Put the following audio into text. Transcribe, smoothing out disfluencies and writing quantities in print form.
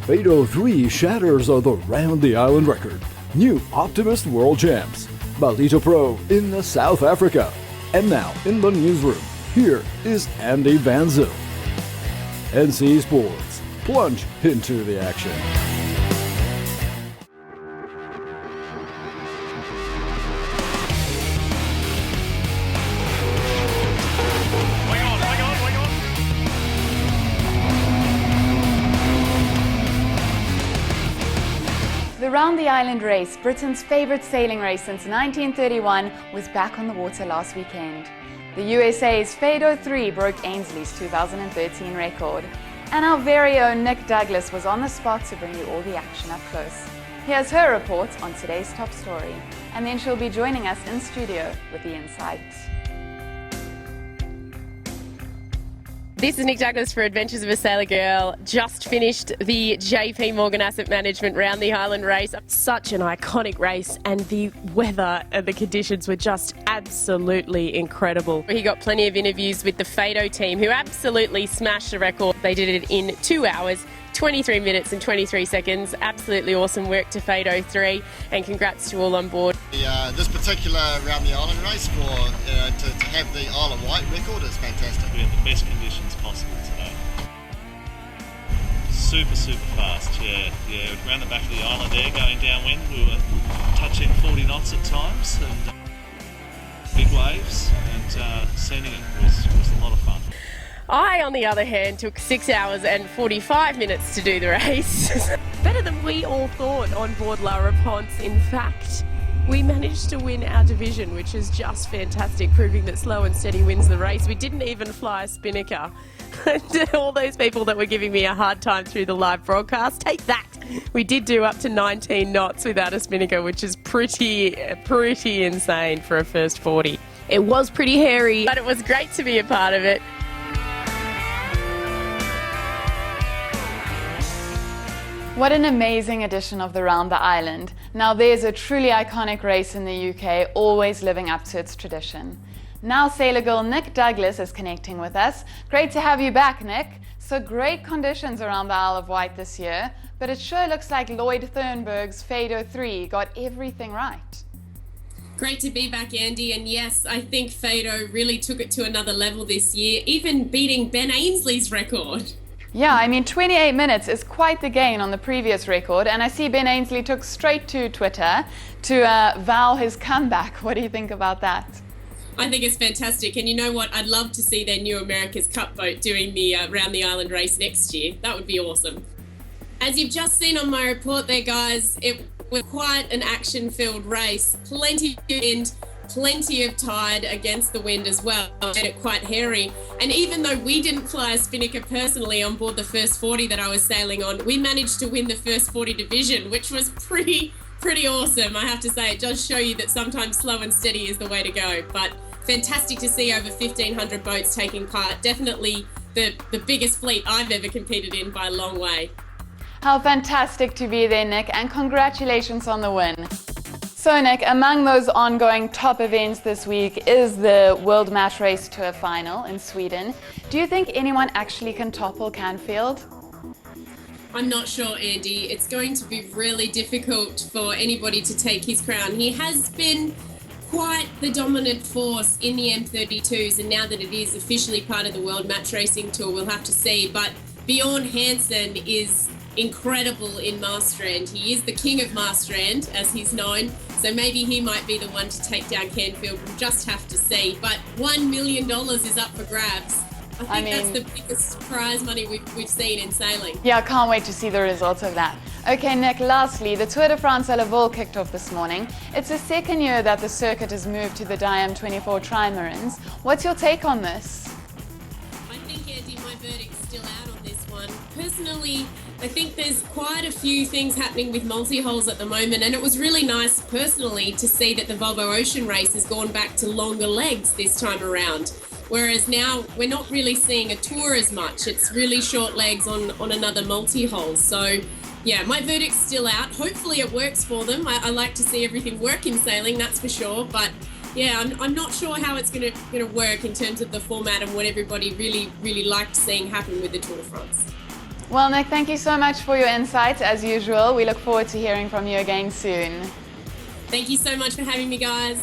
Fado 3 shatters the Round the Island record. New Optimist World Champs. Balito Pro in South Africa. And now, in the newsroom, here is Andy Van Zyl. NC Sports. Plunge into the action. The Round the Island race, Britain's favourite sailing race since 1931, was back on the water last weekend. The USA's Fado 3 broke Ainsley's 2013 record. And our very own Nick Douglas was on the spot to bring you all the action up close. Here's her report on today's top story. And then she'll be joining us in studio with the insights. This is Nick Douglas for Adventures of a Sailor Girl. Just finished the JP Morgan Asset Management Round the Island race. Such an iconic race, and the weather and the conditions were just absolutely incredible. He got plenty of interviews with the Fado team, who absolutely smashed the record. They did it in 2 hours, 23 minutes and 23 seconds. Absolutely awesome work to Fado 3, and congrats to all on board. This particular Round the Island race to have the Isle of Wight record is fantastic. We had the best conditions possible today. Super fast, yeah. Around the back of the island there, going downwind, we were touching 40 knots at times, and big waves, and sending it was a lot of fun. I, on the other hand, took 6 hours and 45 minutes to do the race. Better than we all thought on board La Réponse. In fact, we managed to win our division, which is just fantastic, proving that slow and steady wins the race. We didn't even fly a spinnaker. And all those people that were giving me a hard time through the live broadcast, take that. We did do up to 19 knots without a spinnaker, which is pretty insane for a first 40. It was pretty hairy, but it was great to be a part of it. What an amazing edition of the Round the Island. Now there's a truly iconic race in the UK, always living up to its tradition. Now sailor girl Nick Douglas is connecting with us. Great to have you back, Nick. So great conditions around the Isle of Wight this year, but it sure looks like Lloyd Thurnberg's Fado 3 got everything right. Great to be back, Andy, and yes, I think Fado really took it to another level this year, even beating Ben Ainsley's record. Yeah, I mean 28 minutes is quite the gain on the previous record, and I see Ben Ainsley took straight to Twitter to vow his comeback. What do you think about that? I think it's fantastic, and you know what? I'd love to see their new America's Cup boat doing the Round the Island race next year. That would be awesome. As you've just seen on my report there, guys, it was quite an action-filled race. Plenty of wind, plenty of tide against the wind as well. Made it quite hairy. And even though we didn't fly a spinnaker personally on board the first 40 that I was sailing on, we managed to win the first 40 division, which was pretty awesome. I have to say, it does show you that sometimes slow and steady is the way to go. But fantastic to see over 1,500 boats taking part. Definitely the biggest fleet I've ever competed in by a long way. How fantastic to be there, Nick, and congratulations on the win. So Nick, among those ongoing top events this week is the World Match Race Tour final in Sweden. Do you think anyone actually can topple Canfield? I'm not sure, Andy. It's going to be really difficult for anybody to take his crown. He has been quite the dominant force in the M32s, and now that it is officially part of the World Match Racing Tour, we'll have to see. But Bjorn Hansen is incredible in Marstrand. He is the king of Marstrand, as he's known, so maybe he might be the one to take down Canfield. We'll just have to see. But $1 million is up for grabs. I think that's the biggest prize money we've seen in sailing. Yeah, I can't wait to see the results of that. Okay, Nick, lastly, the Tour de France à la Vol kicked off this morning. It's the second year that the circuit has moved to the Diam 24 trimarans. What's your take on this? I think, Andy, my verdict's still out on this one. Personally, I think there's quite a few things happening with multi-hulls at the moment, and it was really nice personally to see that the Volvo Ocean Race has gone back to longer legs this time around. Whereas now we're not really seeing a tour as much. It's really short legs on another multi-hull. So yeah, my verdict's still out. Hopefully it works for them. I like to see everything work in sailing, that's for sure. But yeah, I'm not sure how it's gonna work in terms of the format and what everybody really liked seeing happen with the Tour de France. Well, Nick, thank you so much for your insights as usual. We look forward to hearing from you again soon. Thank you so much for having me, guys.